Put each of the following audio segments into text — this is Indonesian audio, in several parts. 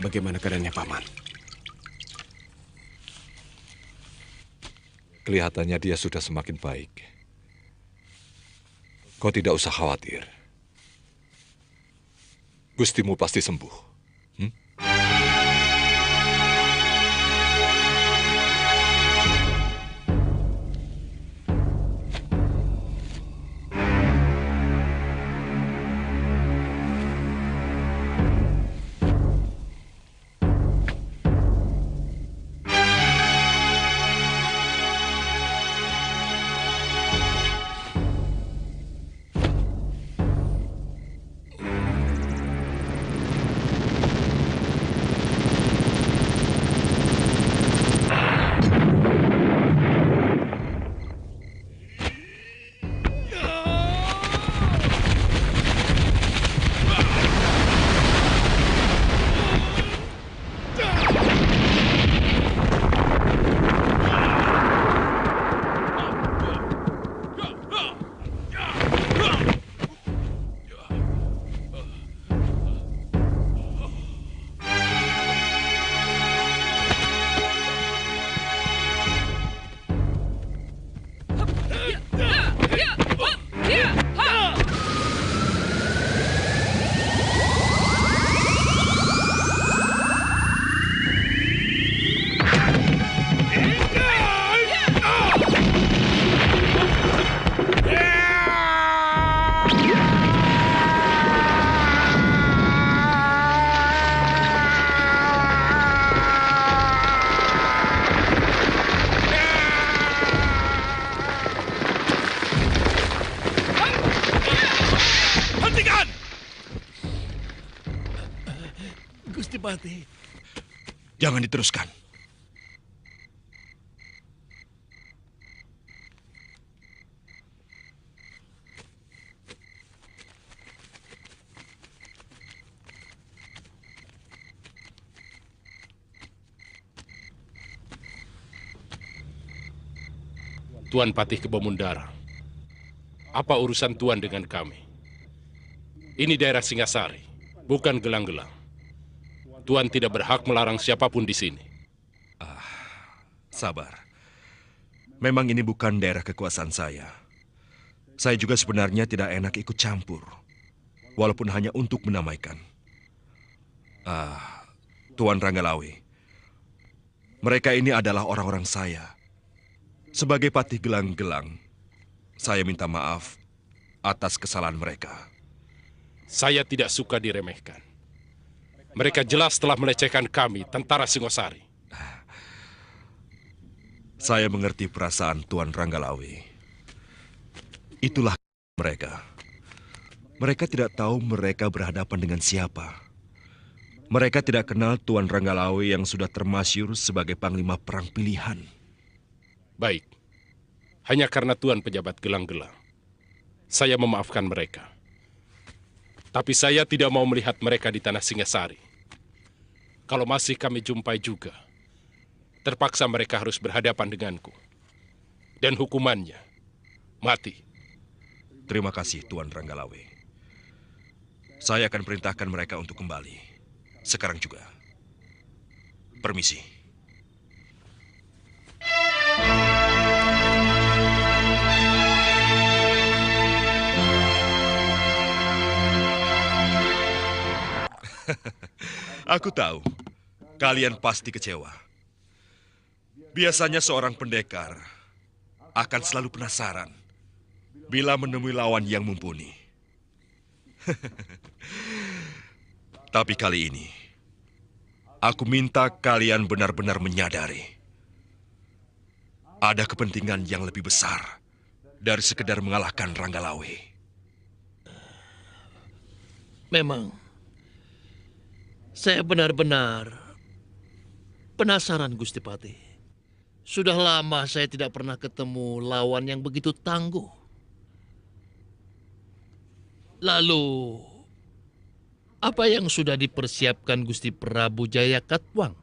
Bagaimana keadaannya, Paman? Kelihatannya dia sudah semakin baik. Kau tidak usah khawatir. Gustimu pasti sembuh. Hmm? Gusti Patih. Jangan diteruskan. Tuan Patih Kebomundara, apa urusan Tuan dengan kami? Ini daerah Singasari, bukan gelang-gelang. Tuan tidak berhak melarang siapapun di sini. Sabar. Memang ini bukan daerah kekuasaan saya. Saya juga sebenarnya tidak enak ikut campur. Walaupun hanya untuk menamaikan. Tuan Ranggalawe. Mereka ini adalah orang-orang saya. Sebagai patih gelang-gelang, saya minta maaf atas kesalahan mereka. Saya tidak suka diremehkan. Mereka jelas telah melecehkan kami, tentara Singosari. Saya mengerti perasaan Tuan Ranggalawe. Itulah mereka. Mereka tidak tahu mereka berhadapan dengan siapa. Mereka tidak kenal Tuan Ranggalawe yang sudah termasyhur sebagai panglima perang pilihan. Baik, hanya karena Tuan pejabat gelang-gelang, saya memaafkan mereka. Tapi saya tidak mau melihat mereka di tanah Singasari. Kalau masih kami jumpai juga, terpaksa mereka harus berhadapan denganku. Dan hukumannya, mati. Terima kasih, Tuan Ranggalawe. Saya akan perintahkan mereka untuk kembali. Sekarang juga. Permisi. Aku tahu, kalian pasti kecewa. Biasanya seorang pendekar akan selalu penasaran bila menemui lawan yang mumpuni. Tapi kali ini, aku minta kalian benar-benar menyadari ada kepentingan yang lebih besar dari sekedar mengalahkan Ranggalawe. Memang, saya benar-benar penasaran, Gusti Patih. Sudah lama saya tidak pernah ketemu lawan yang begitu tangguh. Lalu, apa yang sudah dipersiapkan Gusti Prabu Jayakatwang?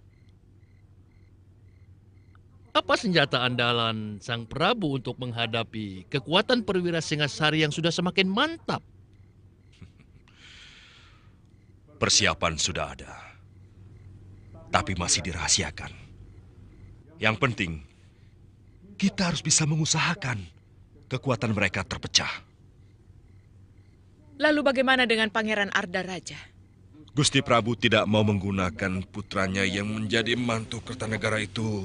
Apa senjata andalan Sang Prabu untuk menghadapi kekuatan perwira Singasari yang sudah semakin mantap? Persiapan sudah ada. tapi masih dirahasiakan. Yang penting, kita harus bisa mengusahakan kekuatan mereka terpecah. Lalu bagaimana dengan Pangeran Arda Raja? Gusti Prabu tidak mau menggunakan putranya yang menjadi mantu Kertanegara itu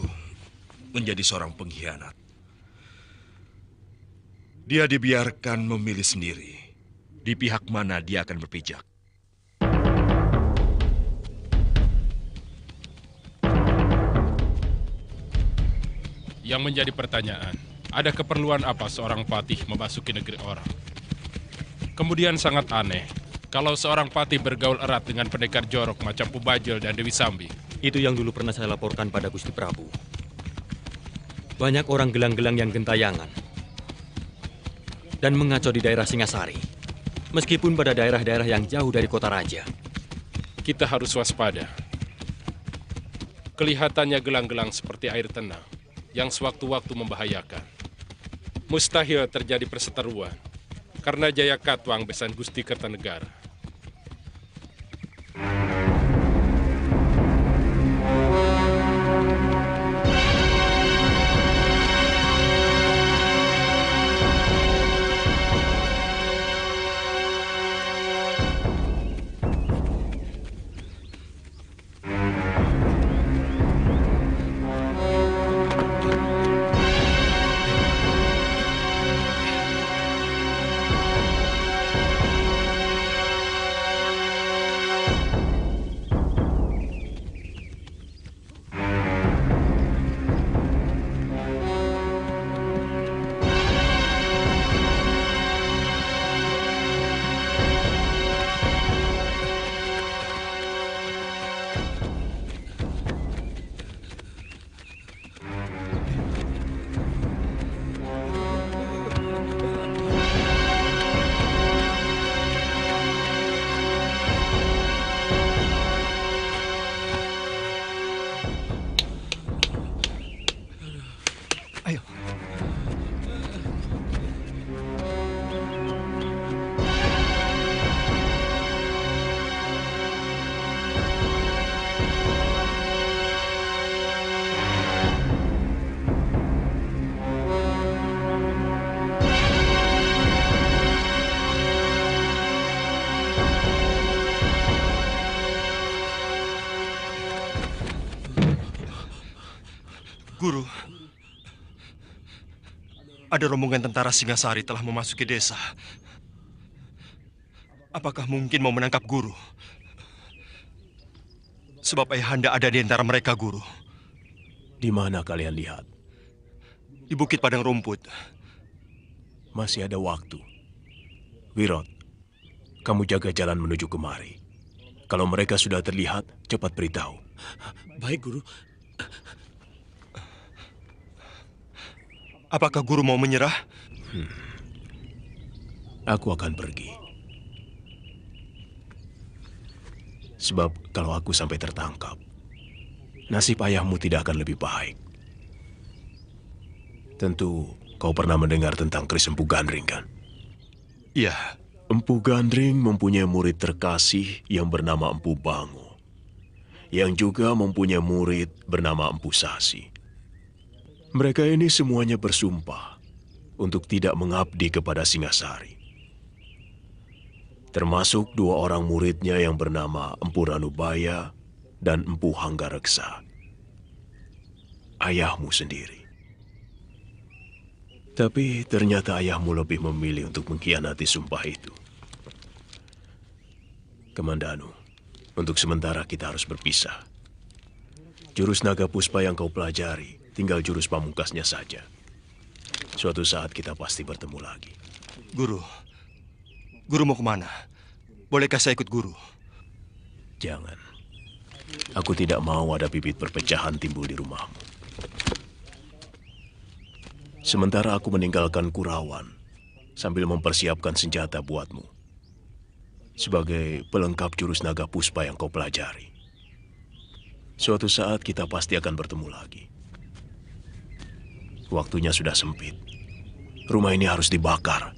menjadi seorang pengkhianat. Dia dibiarkan memilih sendiri di pihak mana dia akan berpijak. Yang menjadi pertanyaan, ada keperluan apa seorang patih memasuki negeri orang? Kemudian sangat aneh, kalau seorang patih bergaul erat dengan pendekar jorok macam Pubajel dan Dewi Sambi. Itu yang dulu pernah saya laporkan pada Gusti Prabu. Banyak orang gelang-gelang yang gentayangan dan mengacau di daerah Singasari, meskipun pada daerah-daerah yang jauh dari kota raja. Kita harus waspada. Kelihatannya gelang-gelang seperti air tenang yang sewaktu-waktu membahayakan. Mustahil terjadi perseteruan karena Jaya Katwang besan Gusti Kertanegara. Guru, ada rombongan tentara Singasari telah memasuki desa. Apakah mungkin mau menangkap Guru? Sebab ayahanda ada di antara mereka, Guru. Di mana kalian lihat? Di Bukit Padang Rumput. Masih ada waktu. Wirot, kamu jaga jalan menuju kemari. Kalau mereka sudah terlihat, cepat beritahu. Baik, Guru. Apakah Guru mau menyerah? Aku akan pergi. Sebab kalau aku sampai tertangkap, nasib ayahmu tidak akan lebih baik. Tentu kau pernah mendengar tentang Kris Empu Gandring, kan? Iya. Empu Gandring mempunyai murid terkasih yang bernama Empu Bango, yang juga mempunyai murid bernama Empu Sasi. Mereka ini semuanya bersumpah untuk tidak mengabdi kepada Singasari. Termasuk dua orang muridnya yang bernama Empu Ranubaya dan Empu Hanggareksa. Ayahmu sendiri. Tapi ternyata ayahmu lebih memilih untuk mengkhianati sumpah itu. Kamandanu, untuk sementara kita harus berpisah. Jurus naga puspa yang kau pelajari, tinggal jurus pamungkasnya saja. Suatu saat kita pasti bertemu lagi. Guru mau kemana? Bolehkah saya ikut Guru? Jangan. Aku tidak mau ada bibit perpecahan timbul di rumahmu. Sementara aku meninggalkan Kurawan sambil mempersiapkan senjata buatmu. Sebagai pelengkap jurus naga puspa yang kau pelajari. Suatu saat kita pasti akan bertemu lagi. Waktunya sudah sempit. Rumah ini harus dibakar.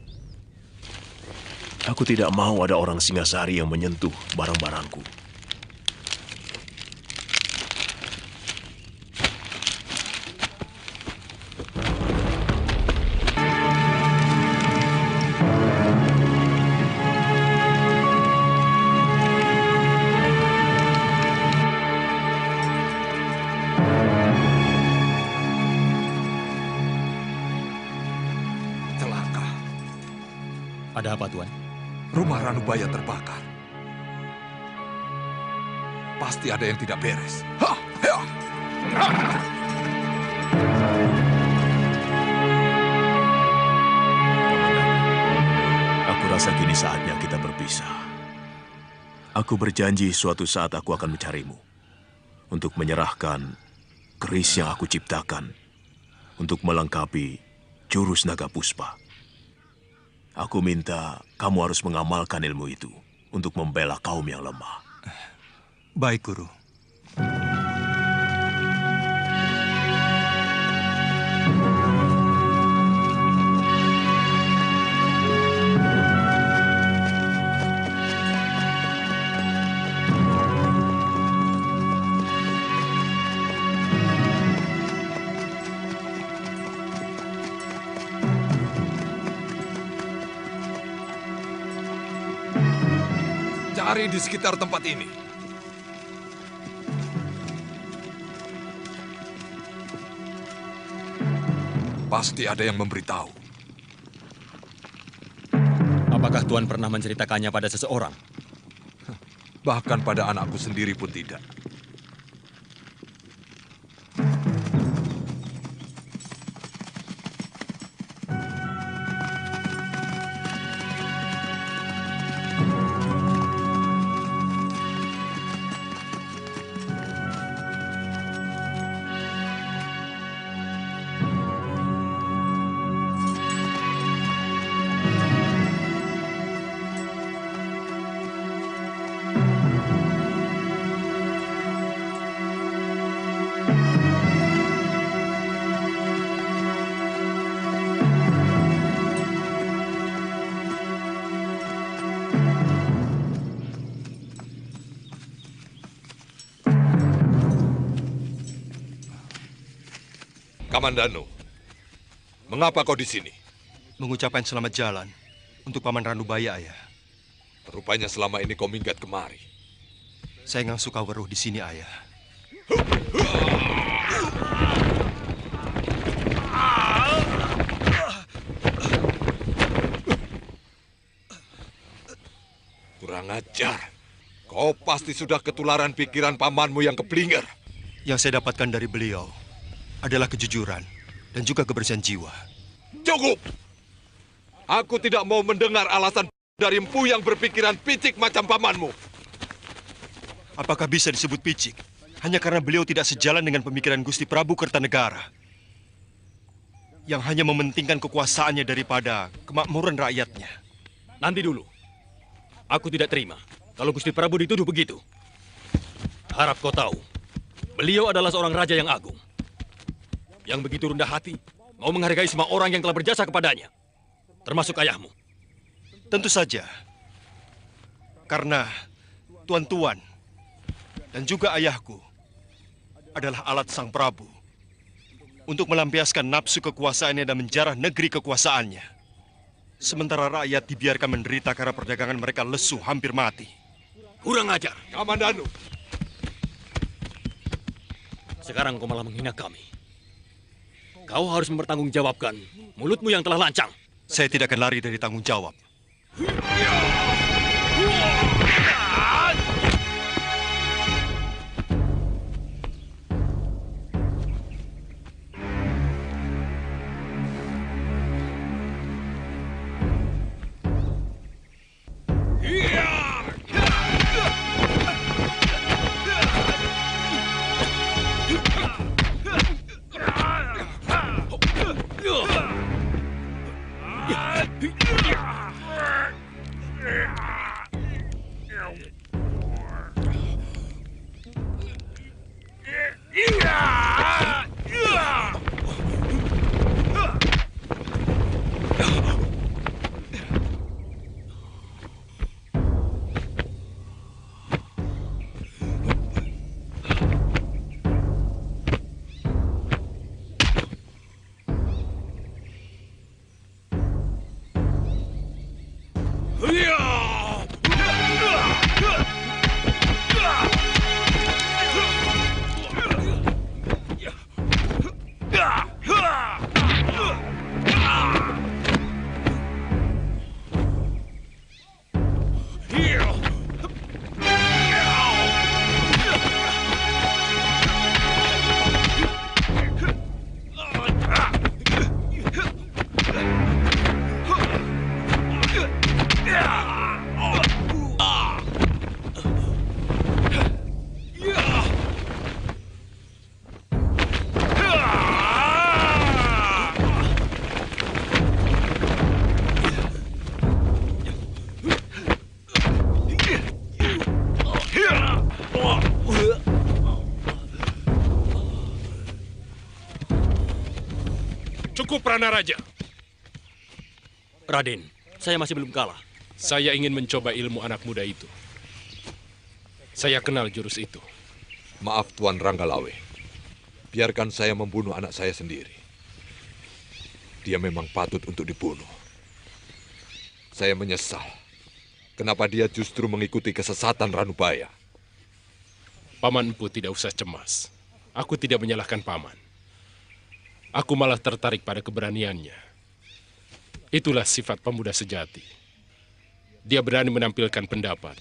Aku tidak mau ada orang Singasari yang menyentuh barang-barangku. Ada apa, Tuan? Rumah Ranubaya terbakar. Pasti ada yang tidak beres. Hah! Hea! Aku rasa kini saatnya kita berpisah. Aku berjanji suatu saat aku akan mencarimu untuk menyerahkan keris yang aku ciptakan untuk melengkapi jurus naga puspa. Aku minta kamu harus mengamalkan ilmu itu untuk membela kaum yang lemah. Baik, Guru. Cari di sekitar tempat ini. Pasti ada yang memberitahu. Apakah Tuan pernah menceritakannya pada seseorang? Bahkan pada anakku sendiri pun tidak. Kamandanu, mengapa kau di sini? Mengucapkan selamat jalan untuk Paman Ranubaya, Ayah. Rupanya selama ini kau minggat kemari. Saya nggak suka weruh di sini, Ayah. Kurang ajar. Kau pasti sudah ketularan pikiran pamanmu yang keblinger. Yang saya dapatkan dari beliau adalah kejujuran dan juga kebersihan jiwa. Cukup! Aku tidak mau mendengar alasan dari empu yang berpikiran picik macam pamanmu. Apakah bisa disebut picik hanya karena beliau tidak sejalan dengan pemikiran Gusti Prabu Kertanegara yang hanya mementingkan kekuasaannya daripada kemakmuran rakyatnya? Nanti dulu. Aku tidak terima kalau Gusti Prabu dituduh begitu. Harap kau tahu, beliau adalah seorang raja yang agung, yang begitu rendah hati, mau menghargai semua orang yang telah berjasa kepadanya, termasuk ayahmu. Tentu saja, karena tuan-tuan dan juga ayahku adalah alat sang Prabu untuk melampiaskan nafsu kekuasaannya dan menjarah negeri kekuasaannya. Sementara rakyat dibiarkan menderita karena perdagangan mereka lesu hampir mati. Kurang ajar. Kamandanu, Sekarang kau malah menghina kami. Kau harus mempertanggungjawabkan mulutmu yang telah lancang. Saya tidak akan lari dari tanggung jawab. Cukup, Pranaraja. Raden, saya masih belum kalah. Saya ingin mencoba ilmu anak muda itu. Saya kenal jurus itu. Maaf Tuan Ranggalawe. Biarkan saya membunuh anak saya sendiri. Dia memang patut untuk dibunuh. Saya menyesal. Kenapa dia justru mengikuti kesesatan Ranubaya? Paman Empu tidak usah cemas. Aku tidak menyalahkan Paman. Aku malah tertarik pada keberaniannya. Itulah sifat pemuda sejati. Dia berani menampilkan pendapat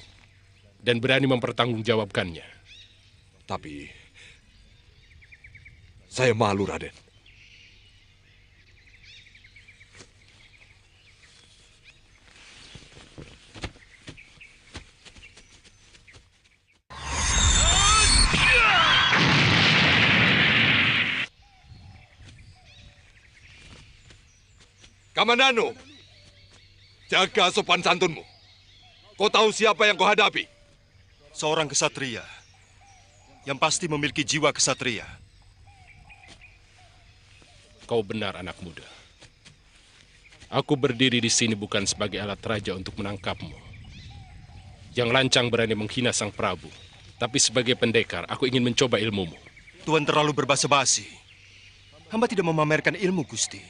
dan berani mempertanggungjawabkannya. Tapi saya malu, Raden. Kamandanu, jaga sopan santunmu. Kau tahu siapa yang kau hadapi? Seorang kesatria yang pasti memiliki jiwa kesatria. Kau benar, anak muda. Aku berdiri di sini bukan sebagai alat raja untuk menangkapmu. Yang lancang berani menghina Sang Prabu. Tapi sebagai pendekar, aku ingin mencoba ilmumu. Tuan terlalu berbasa-basi. Hamba tidak memamerkan ilmu, Gusti.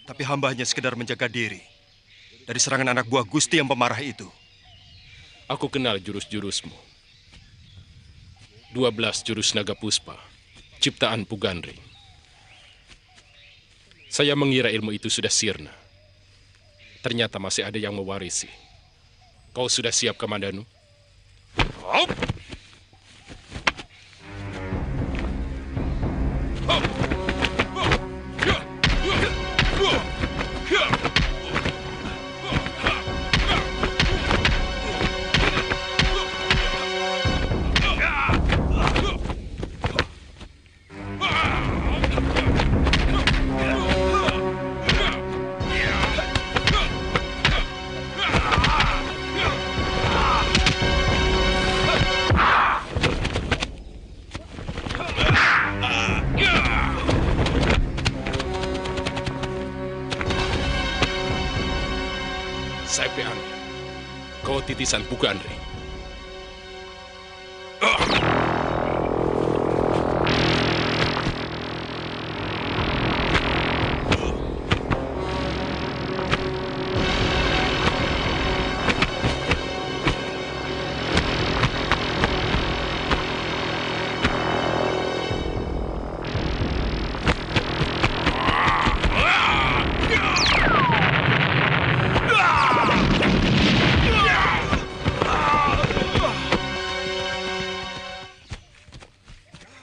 Tapi hamba hanya sekedar menjaga diri dari serangan anak buah Gusti yang pemarah itu. Aku kenal jurus-jurusmu. 12 jurus naga puspa, ciptaan Pugandring. Saya mengira ilmu itu sudah sirna. Ternyata masih ada yang mewarisi. Kau sudah siap, Kamandanu? Hop! Saipean, kau titisan Pugandring.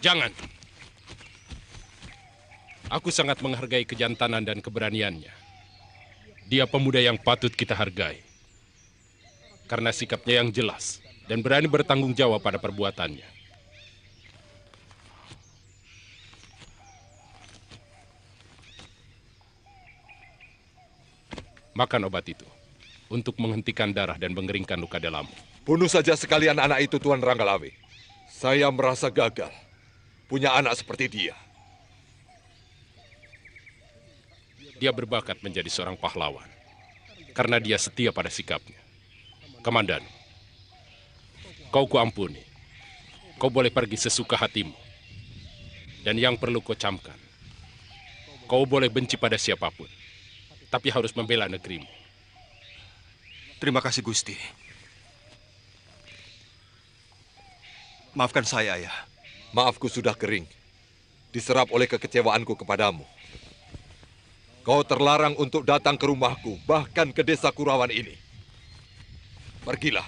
Jangan. Aku sangat menghargai kejantanan dan keberaniannya. Dia pemuda yang patut kita hargai. Karena sikapnya yang jelas dan berani bertanggung jawab pada perbuatannya. Makan obat itu untuk menghentikan darah dan mengeringkan luka dalammu. Bunuh saja sekalian anak itu, Tuan Ranggalawe. Saya merasa gagal punya anak seperti dia. Dia berbakat menjadi seorang pahlawan karena dia setia pada sikapnya. Kamandanu, kau kuampuni. Kau boleh pergi sesuka hatimu. Dan yang perlu kau camkan, kau boleh benci pada siapapun, tapi harus membela negerimu. Terima kasih, Gusti. Maafkan saya, Ayah. Maafku sudah kering, diserap oleh kekecewaanku kepadamu. Kau terlarang untuk datang ke rumahku, bahkan ke desa Kurawan ini. Pergilah.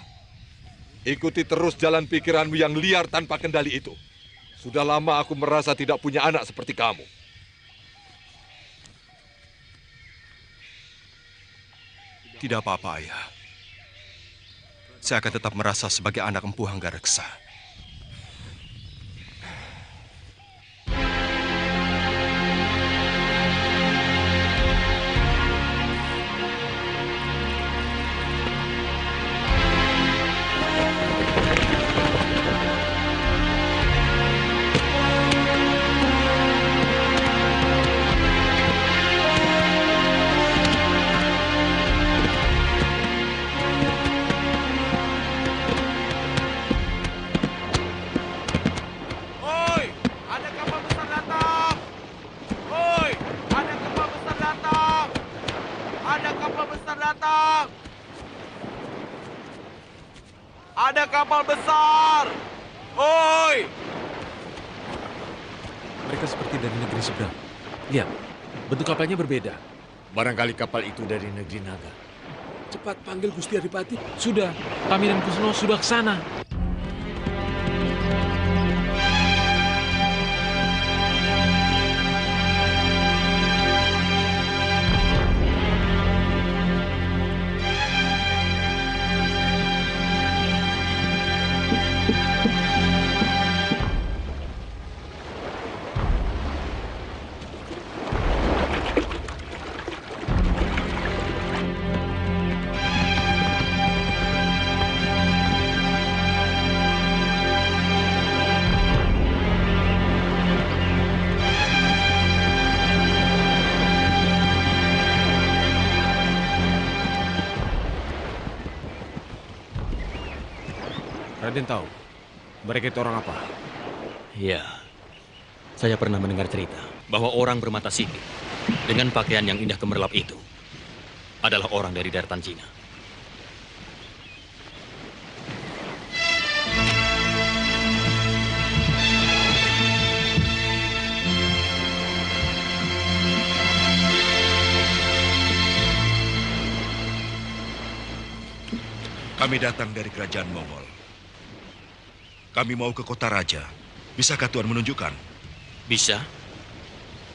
Ikuti terus jalan pikiranmu yang liar tanpa kendali itu. Sudah lama aku merasa tidak punya anak seperti kamu. Tidak apa-apa, Ayah. Saya akan tetap merasa sebagai anak Empu Hanggareksa. Ada kapal besar! Oi! Mereka seperti dari negeri seberang. Lihat, bentuk kapalnya berbeda. Barangkali kapal itu dari negeri Naga. Cepat panggil Gusti Adipati. Sudah, kami dan Kusno sudah ke sana. Raden tahu, mereka itu orang apa? Ya, saya pernah mendengar cerita bahwa orang bermata sipit dengan pakaian yang indah gemerlap itu adalah orang dari daratan Cina. Kami datang dari kerajaan Mongol. Kami mau ke kota raja. Bisakah Tuan menunjukkan? Bisa.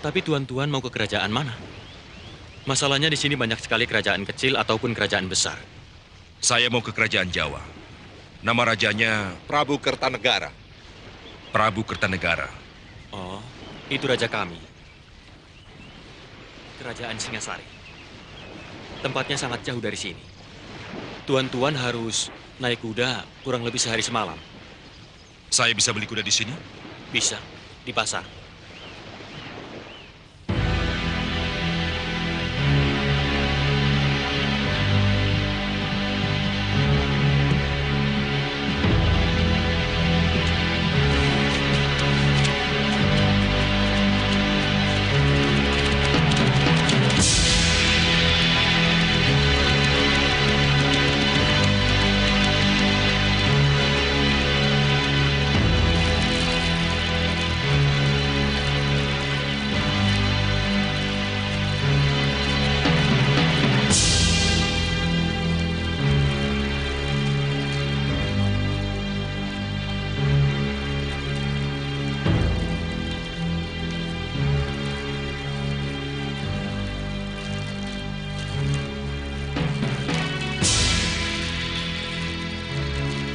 Tapi tuan-tuan mau ke kerajaan mana? Masalahnya di sini banyak sekali kerajaan kecil ataupun kerajaan besar. Saya mau ke kerajaan Jawa. Nama rajanya Prabu Kertanegara. Prabu Kertanegara. Oh, itu raja kami. Kerajaan Singasari. Tempatnya sangat jauh dari sini. Tuan-tuan harus naik kuda kurang lebih sehari semalam. Saya bisa beli kuda di sini? Bisa, di pasar.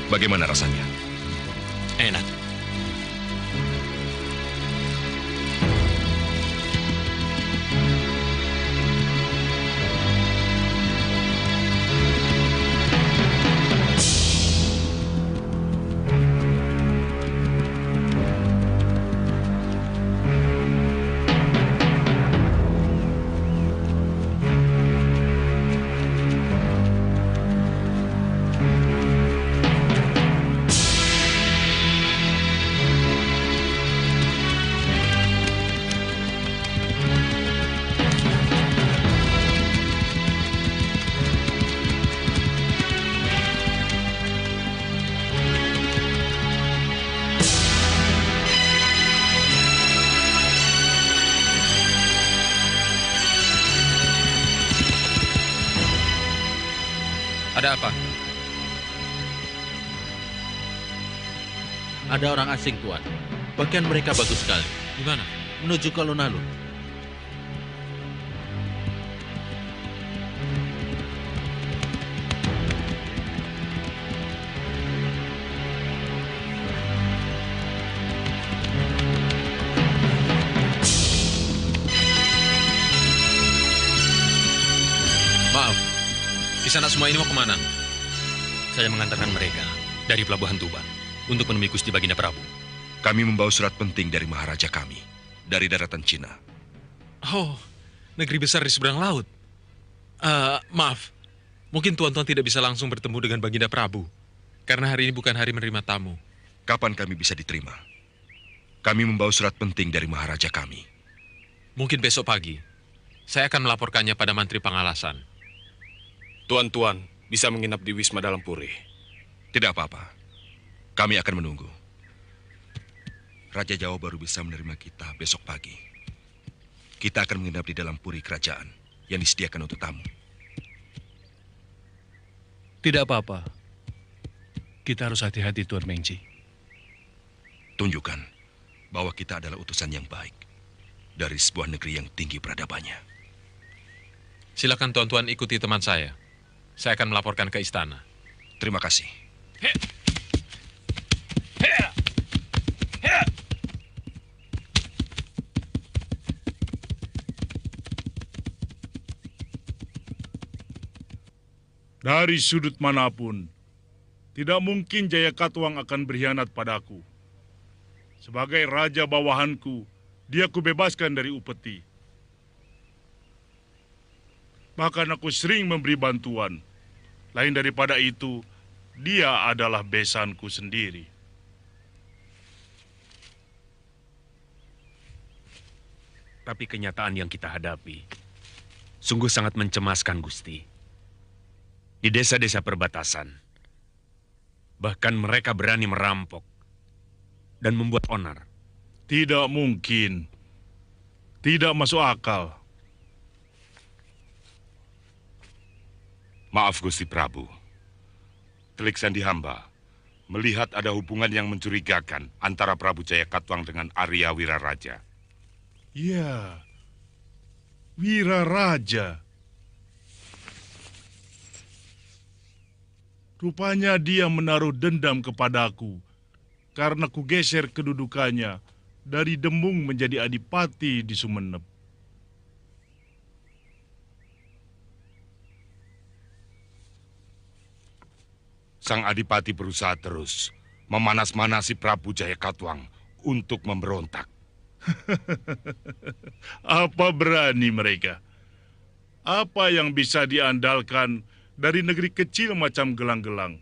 Bagaimana rasanya? Enak. Ada apa? Ada orang asing, Tuan. Pakaian mereka bagus sekali. Di mana? Menuju ke alun-alun. Kisanak semua ini mau kemana? Saya mengantarkan mereka dari Pelabuhan Tuban untuk menemui Gusti Baginda Prabu. Kami membawa surat penting dari Maharaja kami, dari daratan Cina. Oh, negeri besar di seberang laut. Maaf, mungkin tuan-tuan tidak bisa langsung bertemu dengan Baginda Prabu. Karena hari ini bukan hari menerima tamu. Kapan kami bisa diterima? Kami membawa surat penting dari Maharaja kami. Mungkin besok pagi. Saya akan melaporkannya pada Mantri Pangalasan. Tuan-tuan bisa menginap di Wisma Dalam Puri. Tidak apa-apa. Kami akan menunggu. Raja Jawa baru bisa menerima kita besok pagi. Kita akan menginap di dalam puri kerajaan yang disediakan untuk tamu. Tidak apa-apa. Kita harus hati-hati, Tuan Mengji. Tunjukkan bahwa kita adalah utusan yang baik dari sebuah negeri yang tinggi peradabannya. Silakan tuan-tuan ikuti teman saya. Saya akan melaporkan ke istana. Terima kasih. Dari sudut manapun, tidak mungkin Jayakatwang akan berkhianat padaku. Sebagai raja bawahanku, dia kubebaskan dari upeti. Bahkan aku sering memberi bantuan. Lain daripada itu, dia adalah besanku sendiri. Tapi kenyataan yang kita hadapi sungguh sangat mencemaskan, Gusti. Di desa-desa perbatasan, bahkan mereka berani merampok dan membuat onar. Tidak mungkin. Tidak masuk akal. Maaf, Gusti Prabu. Telik Sandi hamba melihat ada hubungan yang mencurigakan antara Prabu Jayakatwang dengan Arya Wiraraja. Ya, Wiraraja. Rupanya dia menaruh dendam kepadaku karena kugeser kedudukannya dari Demung menjadi adipati di Sumenep. Sang adipati berusaha terus memanas-manasi Prabu Jayakatwang untuk memberontak. Apa berani mereka? Apa yang bisa diandalkan dari negeri kecil macam Gelang-Gelang?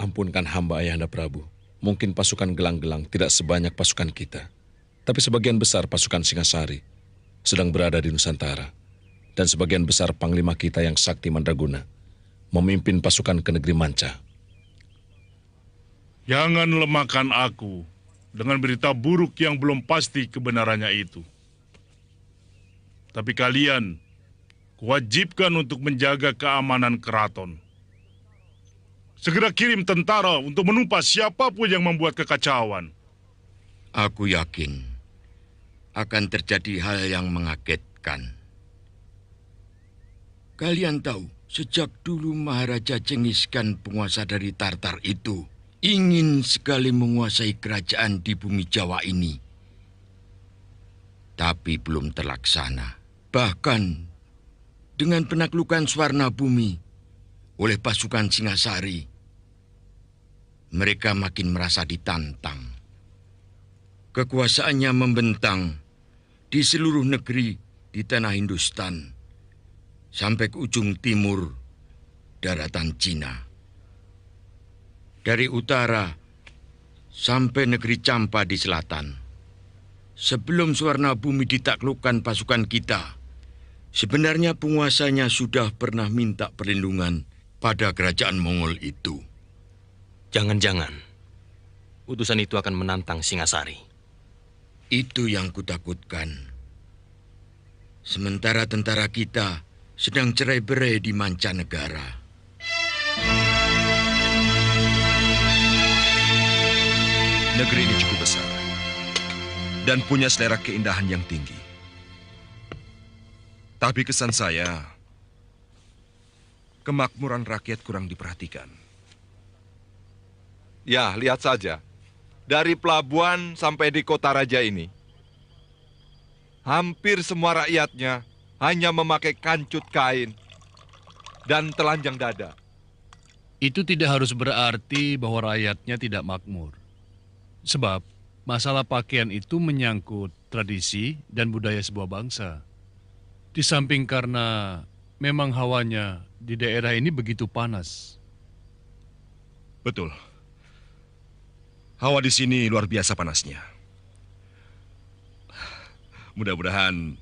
Ampunkan hamba Ayahanda Prabu. Mungkin pasukan Gelang-Gelang tidak sebanyak pasukan kita. Tapi sebagian besar pasukan Singasari sedang berada di Nusantara. Dan sebagian besar panglima kita yang sakti Mandraguna memimpin pasukan ke negeri Manca. Jangan lemahkan aku dengan berita buruk yang belum pasti kebenarannya itu. Tapi kalian kuwajibkan untuk menjaga keamanan keraton. Segera kirim tentara untuk menumpas siapapun yang membuat kekacauan. Aku yakin akan terjadi hal yang mengagetkan. Kalian tahu, sejak dulu Maharaja Cengis Khan, penguasa dari Tartar itu, ingin sekali menguasai kerajaan di bumi Jawa ini. Tapi belum terlaksana. Bahkan dengan penaklukan Swarna Bumi oleh pasukan Singasari, mereka makin merasa ditantang. Kekuasaannya membentang di seluruh negeri di tanah Hindustan, sampai ke ujung timur daratan Cina. Dari utara sampai negeri Campa di selatan. Sebelum Swarna Bumi ditaklukkan pasukan kita, sebenarnya penguasanya sudah pernah minta perlindungan pada kerajaan Mongol itu. Jangan-jangan utusan itu akan menantang Singasari. Itu yang kutakutkan. Sementara tentara kita sedang cerai-berai di mancanegara. Negeri ini cukup besar dan punya selera keindahan yang tinggi. Tapi kesan saya, kemakmuran rakyat kurang diperhatikan. Ya, lihat saja. Dari pelabuhan sampai di kota raja ini, hampir semua rakyatnya hanya memakai kancut kain dan telanjang dada. Itu tidak harus berarti bahwa rakyatnya tidak makmur. Sebab masalah pakaian itu menyangkut tradisi dan budaya sebuah bangsa. Di samping karena memang hawanya di daerah ini begitu panas. Betul. Hawa di sini luar biasa panasnya. Mudah-mudahan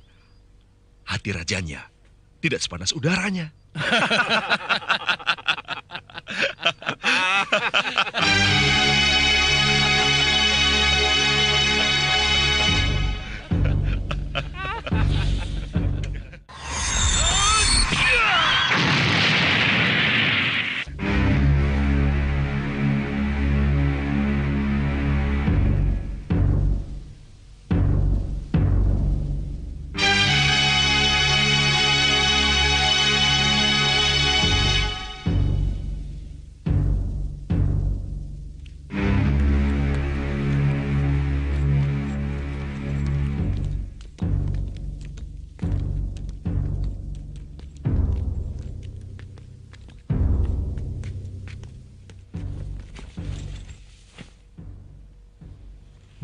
hati rajanya tidak sepanas udaranya.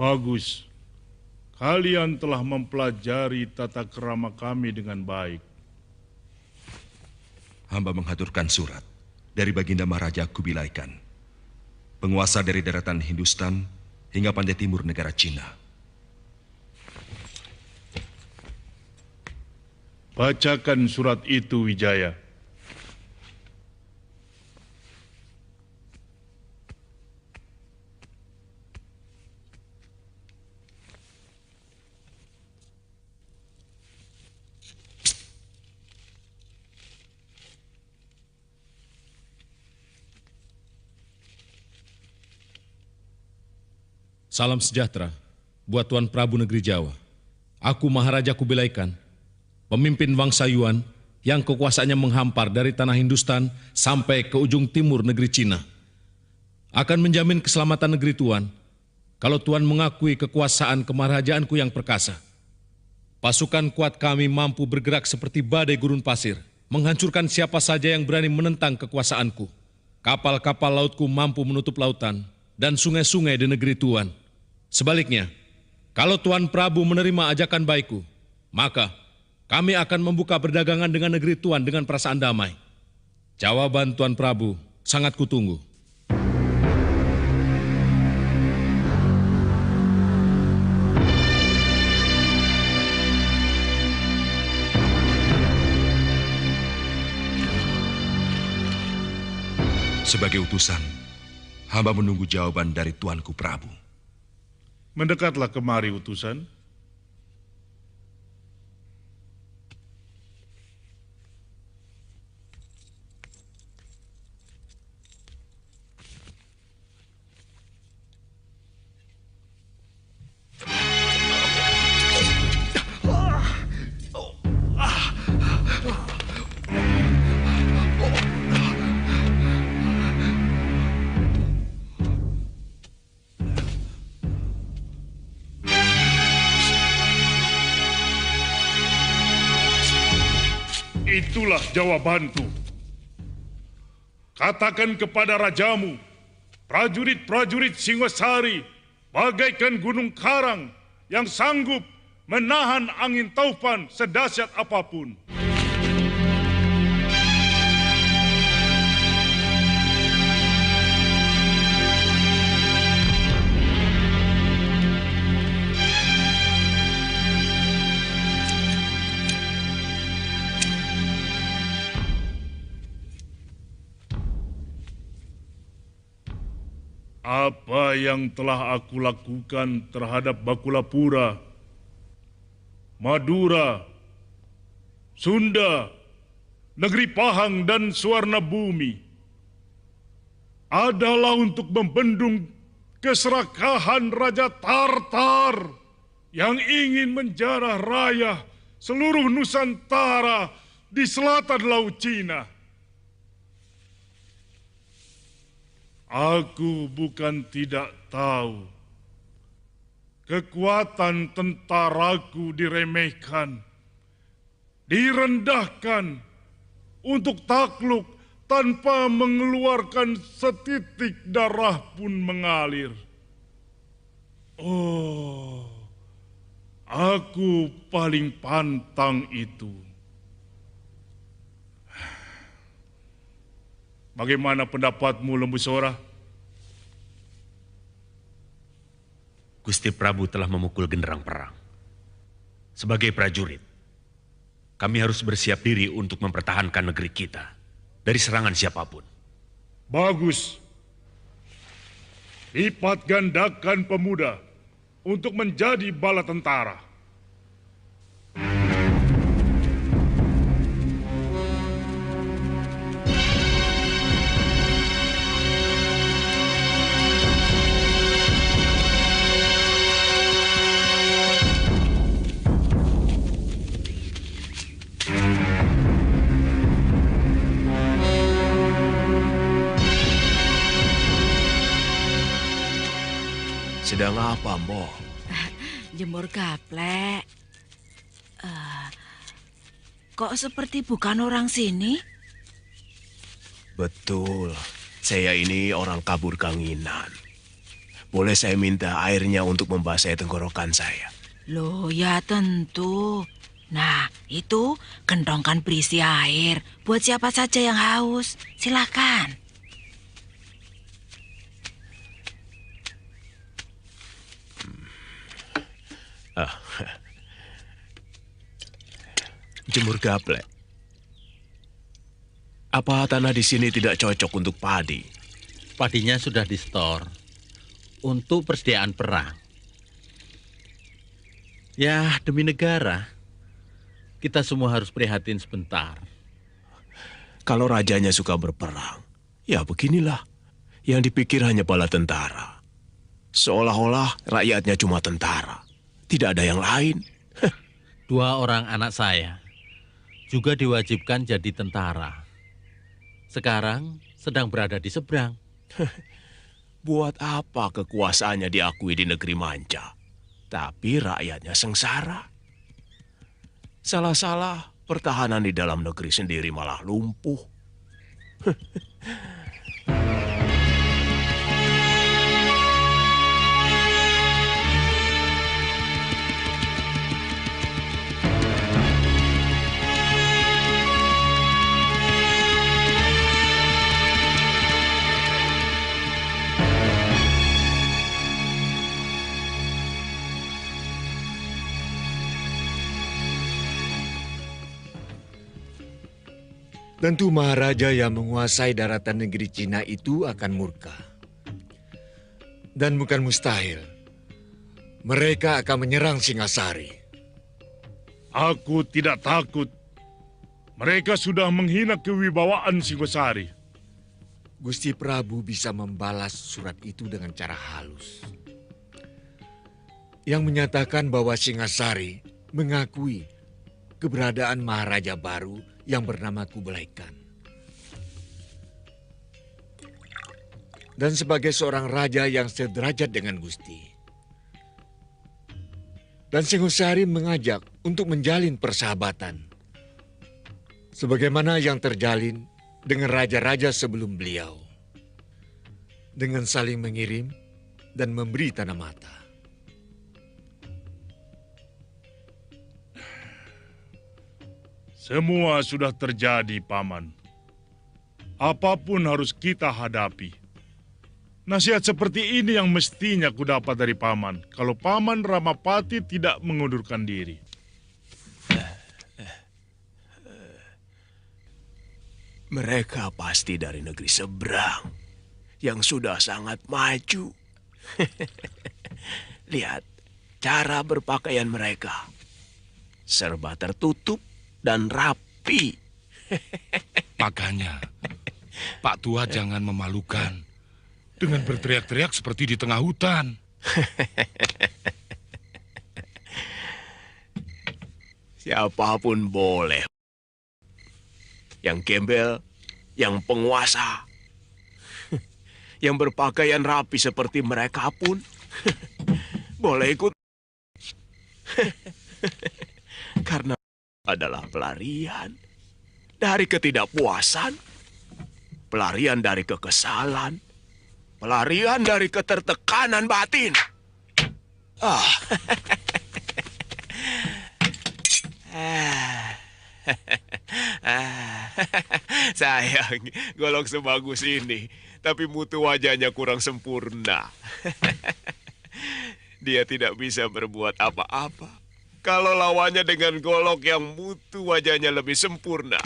Bagus. Kalian telah mempelajari tata krama kami dengan baik. Hamba menghaturkan surat dari Baginda Maharaja Kubilai Khan, penguasa dari daratan Hindustan hingga pantai timur negara Cina. Bacakan surat itu, Wijaya. Salam sejahtera buat Tuan Prabu Negeri Jawa. Aku Maharaja Kubilai Khan, pemimpin bangsa Yuan yang kekuasaannya menghampar dari tanah Hindustan sampai ke ujung timur negeri Cina. Akan menjamin keselamatan negeri Tuan kalau Tuan mengakui kekuasaan kemaharajaanku yang perkasa. Pasukan kuat kami mampu bergerak seperti badai gurun pasir, menghancurkan siapa saja yang berani menentang kekuasaanku. Kapal-kapal lautku mampu menutup lautan dan sungai-sungai di negeri Tuan. Sebaliknya, kalau Tuan Prabu menerima ajakan baikku, maka kami akan membuka perdagangan dengan negeri Tuan dengan perasaan damai. Jawaban Tuan Prabu sangat kutunggu. Sebagai utusan, hamba menunggu jawaban dari Tuanku Prabu. Mendekatlah kemari, utusan. Itulah jawabanku. Katakan kepada rajamu, prajurit-prajurit Singosari bagaikan gunung karang yang sanggup menahan angin taufan sedahsyat apapun. Apa yang telah aku lakukan terhadap Bakulapura, Madura, Sunda, Negeri Pahang dan Suwarna Bumi adalah untuk membendung keserakahan Raja Tartar yang ingin menjarah raya seluruh Nusantara di selatan Laut Cina. Aku bukan tidak tahu. Kekuatan tentaraku diremehkan, direndahkan untuk takluk tanpa mengeluarkan setitik darah pun mengalir. Oh, aku paling pantang itu. Bagaimana pendapatmu, Lembu Sora? Gusti Prabu telah memukul genderang perang. Sebagai prajurit, kami harus bersiap diri untuk mempertahankan negeri kita dari serangan siapapun. Bagus. Lipat gandakan pemuda untuk menjadi bala tentara. Sedang apa, Mbok? Jemur gaplek. Kok seperti bukan orang sini? Betul, saya ini orang kabur kanginan. Boleh saya minta airnya untuk membasahi tenggorokan saya? Loh, ya tentu. Nah, itu kentongkan berisi air. Buat siapa saja yang haus, silakan. Jemur gaplek. Apa tanah di sini tidak cocok untuk padi? Padinya sudah di-store untuk persediaan perang. Ya, demi negara, kita semua harus prihatin sebentar. Kalau rajanya suka berperang, ya beginilah. Yang dipikir hanya bala tentara. Seolah-olah rakyatnya cuma tentara. Tidak ada yang lain. 2 orang anak saya juga diwajibkan jadi tentara. Sekarang sedang berada di seberang. Buat apa kekuasaannya diakui di negeri manca, tapi rakyatnya sengsara? Salah-salah, pertahanan di dalam negeri sendiri malah lumpuh. Tentu Maharaja yang menguasai daratan negeri Cina itu akan murka. Dan bukan mustahil, mereka akan menyerang Singasari. Aku tidak takut. Mereka sudah menghina kewibawaan Singosari. Gusti Prabu bisa membalas surat itu dengan cara halus. Yang menyatakan bahwa Singasari mengakui keberadaan Maharaja baru yang bernama Kublai Khan. Dan sebagai seorang raja yang sederajat dengan Gusti. Dan Singosari mengajak untuk menjalin persahabatan. Sebagaimana yang terjalin dengan raja-raja sebelum beliau. Dengan saling mengirim dan memberi tanda mata. Semua sudah terjadi, Paman. Apapun harus kita hadapi. Nasihat seperti ini yang mestinya kudapat dari Paman, kalau Paman Ramapati tidak mengundurkan diri. Mereka pasti dari negeri seberang, yang sudah sangat maju. Lihat cara berpakaian mereka. Serba tertutup dan rapi. Makanya, Pak Tua jangan memalukan dengan berteriak-teriak seperti di tengah hutan. Siapapun boleh. Yang gembel, yang penguasa, yang berpakaian rapi seperti mereka pun boleh ikut. Karena adalah pelarian dari ketidakpuasan, pelarian dari kekesalan, pelarian dari ketertekanan batin. Sayang, golok sebagus ini, tapi mutu wajahnya kurang sempurna. Dia tidak bisa berbuat apa-apa kalau lawannya dengan golok yang mutu wajahnya lebih sempurna.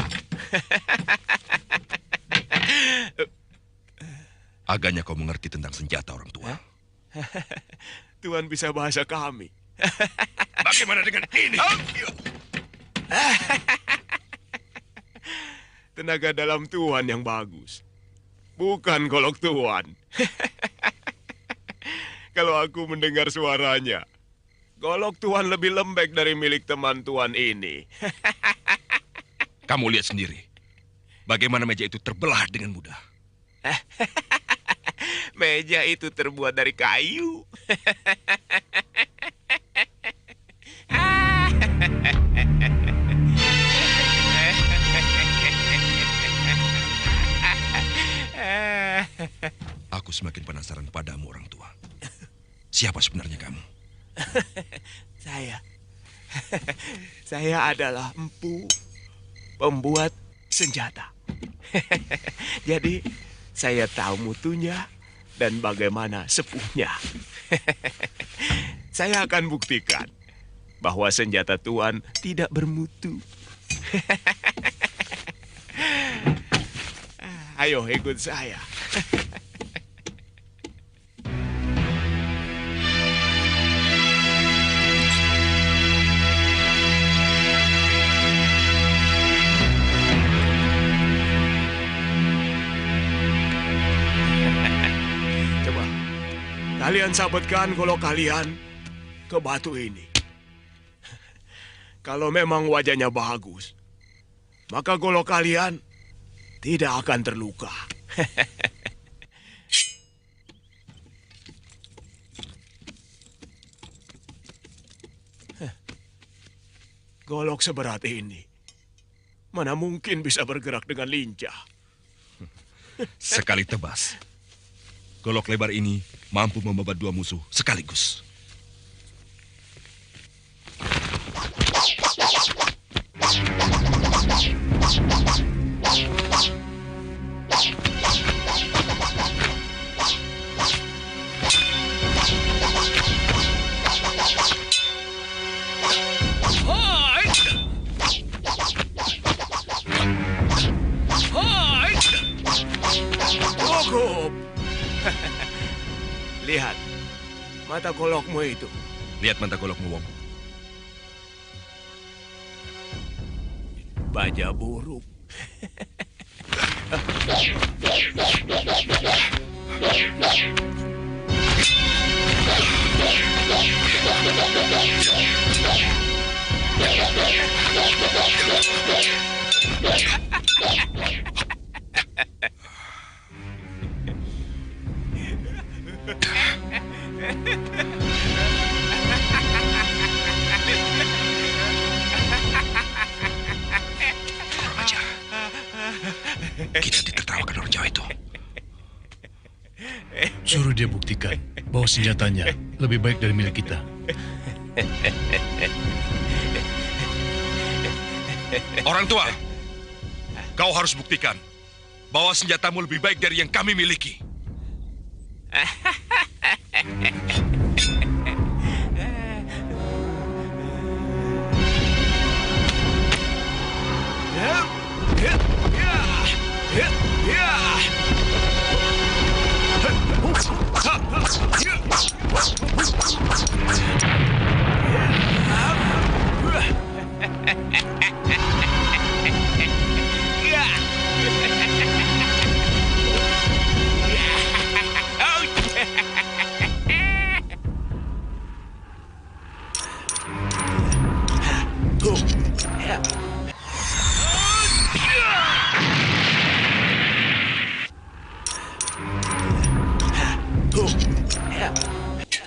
Agaknya kau mengerti tentang senjata, orang tua. Tuhan bisa bahasa kami. Bagaimana dengan ini? Tenaga dalam Tuhan yang bagus, bukan golok Tuhan. Kalau aku mendengar suaranya, golok Tuhan lebih lembek dari milik teman Tuhan ini. Kamu lihat sendiri, bagaimana meja itu terbelah dengan mudah. Meja itu terbuat dari kayu. Aku semakin penasaran padamu, orang tua. Siapa sebenarnya kamu? Saya adalah empu, pembuat senjata. Jadi, saya tahu mutunya dan bagaimana sepuhnya. Saya akan buktikan bahwa senjata Tuhan tidak bermutu. Ayo ikut saya. Coba, kalian sabetkan golok kalian ke batu ini. Kalau memang wajahnya bagus, maka golok kalian tidak akan terluka. Golok seberat ini, mana mungkin bisa bergerak dengan lincah? Sekali tebas, golok lebar ini mampu membabat dua musuh sekaligus. Cukup. Lihat, mata golokmu itu. Lihat mata golokmu, Wong. Baja buruk. Kita ditertawakan orang Jawa itu. Suruh dia buktikan bahwa senjatanya lebih baik dari milik kita. Orang tua, kau harus buktikan bahwa senjatamu lebih baik dari yang kami miliki.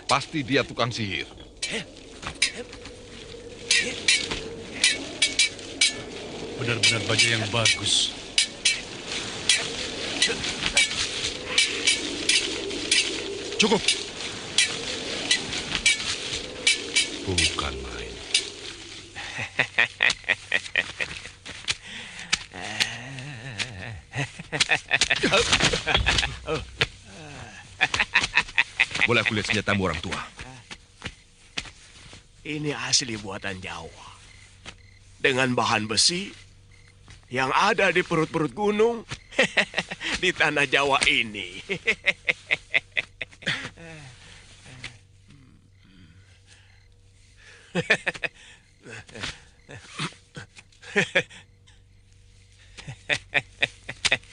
Pasti dia tukang sihir. benar-benar baja yang bagus. Cukup. Bukan main. Boleh aku lihat senjatamu, orang tua? Ini asli buatan Jawa. Dengan bahan besi yang ada di perut-perut gunung di tanah Jawa ini.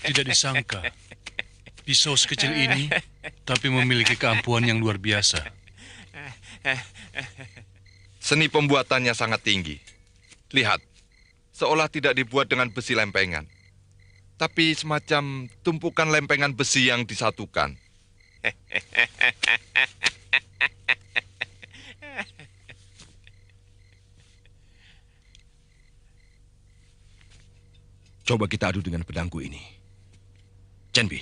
Tidak disangka, pisau sekecil ini tapi memiliki keampuhan yang luar biasa. Seni pembuatannya sangat tinggi. Lihat, seolah tidak dibuat dengan besi lempengan, tapi semacam tumpukan lempengan besi yang disatukan. Coba kita adu dengan pedangku ini. Chenbi.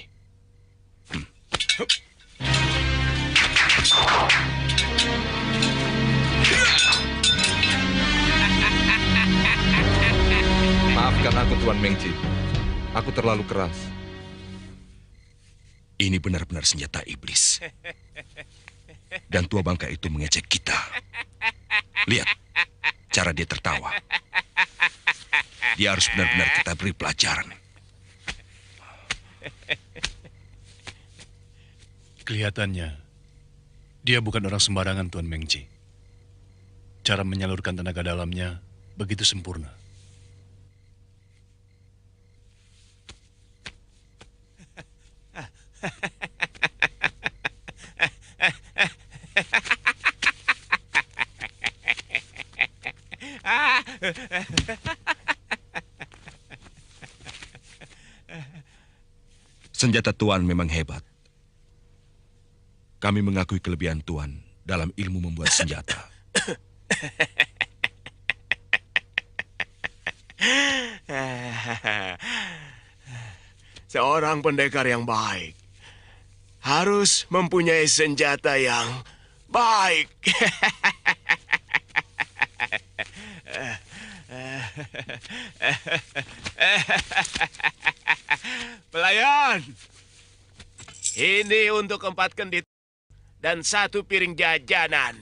Maafkan aku, Tuan Mengji. Aku terlalu keras. Ini benar-benar senjata iblis. Dan tua bangka itu mengejek kita. Lihat, cara dia tertawa. Dia harus benar-benar kita beri pelajaran. Kelihatannya, dia bukan orang sembarangan, Tuan Mengji. Cara menyalurkan tenaga dalamnya begitu sempurna. Senjata Tuan memang hebat. Kami mengakui kelebihan Tuan dalam ilmu membuat senjata. Seorang pendekar yang baik harus mempunyai senjata yang baik. Pelayan, ini untuk 4 kendit dan 1 piring jajanan.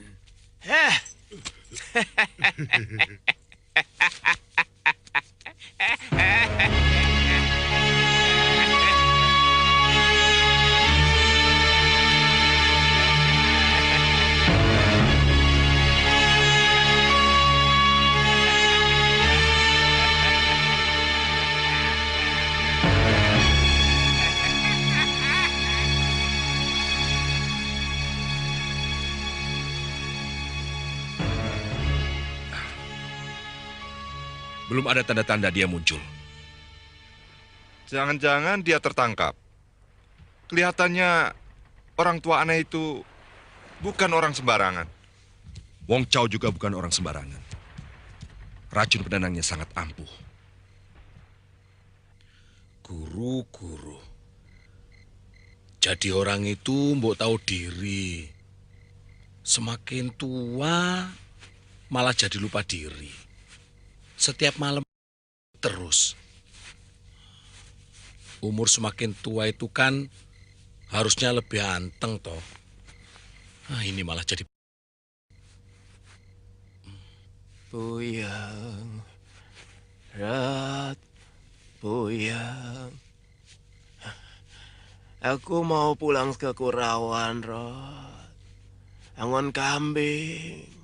Belum ada tanda-tanda dia muncul. Jangan-jangan dia tertangkap. Kelihatannya orang tua aneh itu bukan orang sembarangan. Wong Chow juga bukan orang sembarangan. Racun penenangnya sangat ampuh. Guru. Jadi orang itu mbok tahu diri. Semakin tua malah jadi lupa diri. Setiap malam terus. Umur semakin tua itu kan harusnya lebih anteng toh. Nah, ini malah jadi Puyang, Rat, Puyang. Aku mau pulang ke Kurawan, Rat. Angon kambing.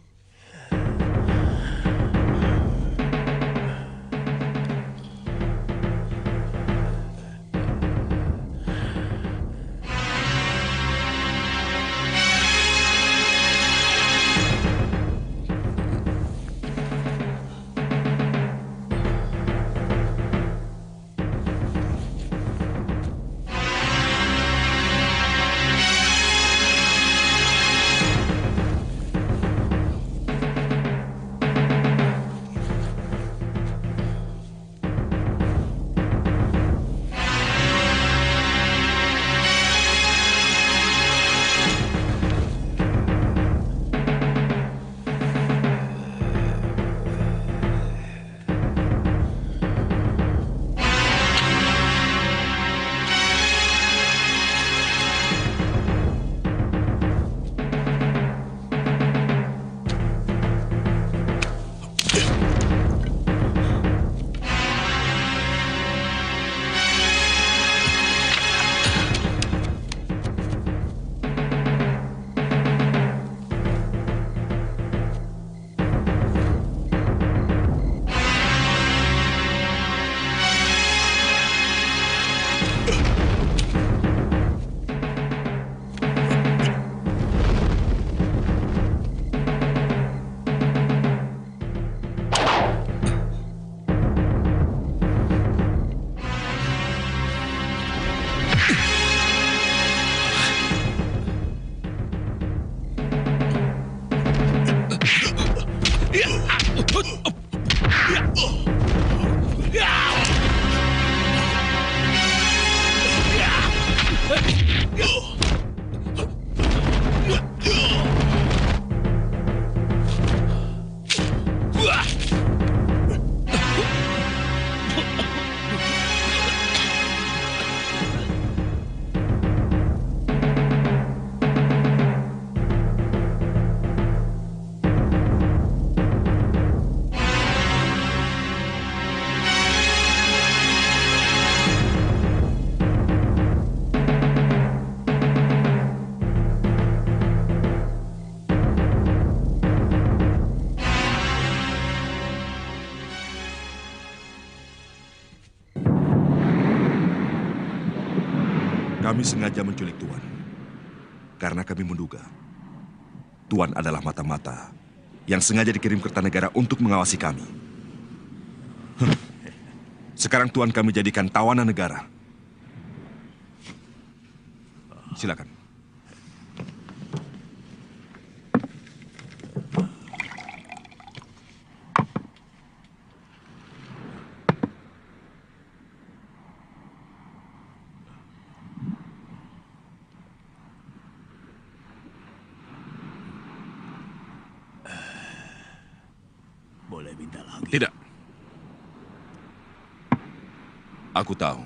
Kami sengaja menculik Tuan. Karena kami menduga Tuan adalah mata-mata yang sengaja dikirim ke Kertanegara untuk mengawasi kami. Sekarang Tuan kami jadikan tawanan negara. Silakan. Boleh minta lagi? Tidak. Aku tahu.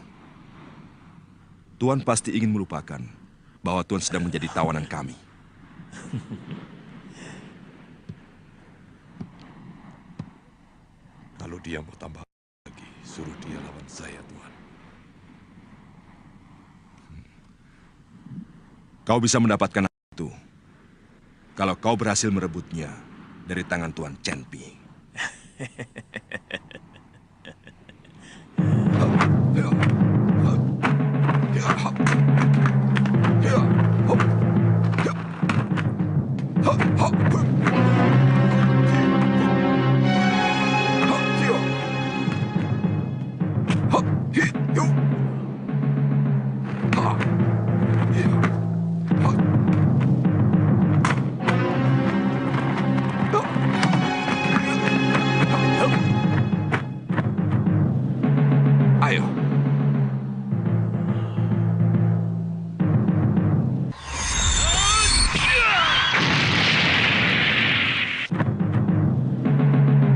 Tuan pasti ingin melupakan bahwa Tuan sedang menjadi tawanan kami. Kalau dia mau tambah lagi, suruh dia lawan saya, Tuan. Kau bisa mendapatkan itu kalau kau berhasil merebutnya dari tangan Tuan Chen Pi. Ayo.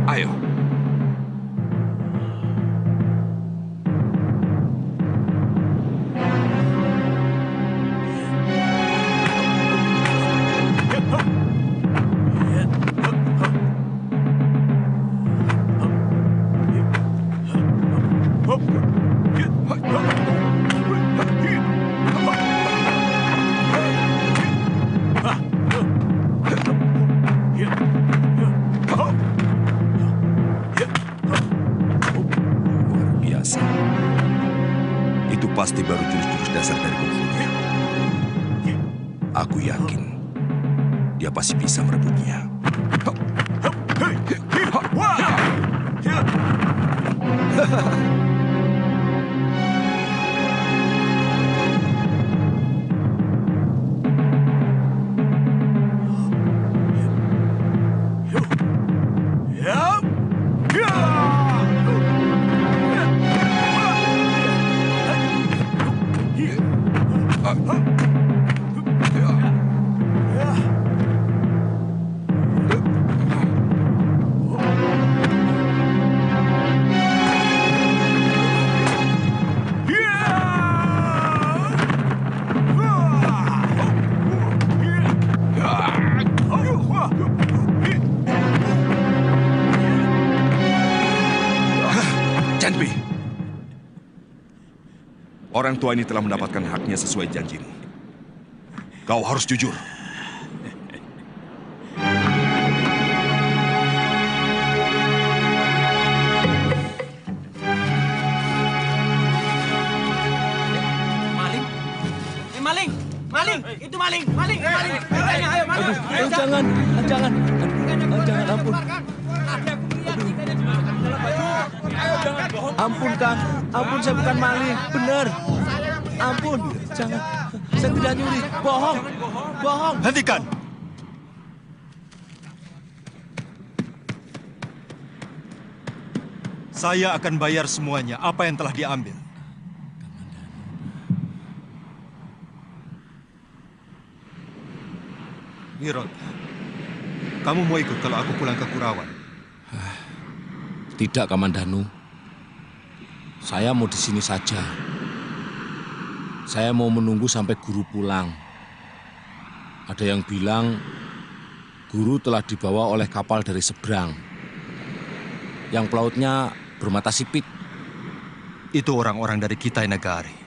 Ayo. Biasa. Itu pasti baru jurus-jurus dasar dari Kung Fu. Aku yakin dia pasti bisa merebutnya. Chen Pi, orang tua ini telah mendapatkan haknya sesuai janjimu. Kau harus jujur. Maling? Maling! Maling! Itu maling! Maling! Maling! Ayo, maling! Aduh, jangan, jangan, jangan, ampun. Ampun, Kang. Ampun, saya bukan maling. Benar. Ampun, jangan. Saya tidak nyuri. Bohong. Bohong. Hentikan. Saya akan bayar semuanya apa yang telah diambil. Wirot, kamu mau ikut kalau aku pulang ke Kurawan? Tidak, Kamandanu. Saya mau di sini saja. Saya mau menunggu sampai guru pulang. Ada yang bilang guru telah dibawa oleh kapal dari seberang. Yang pelautnya bermata sipit. Itu orang-orang dari Kitai Nagari.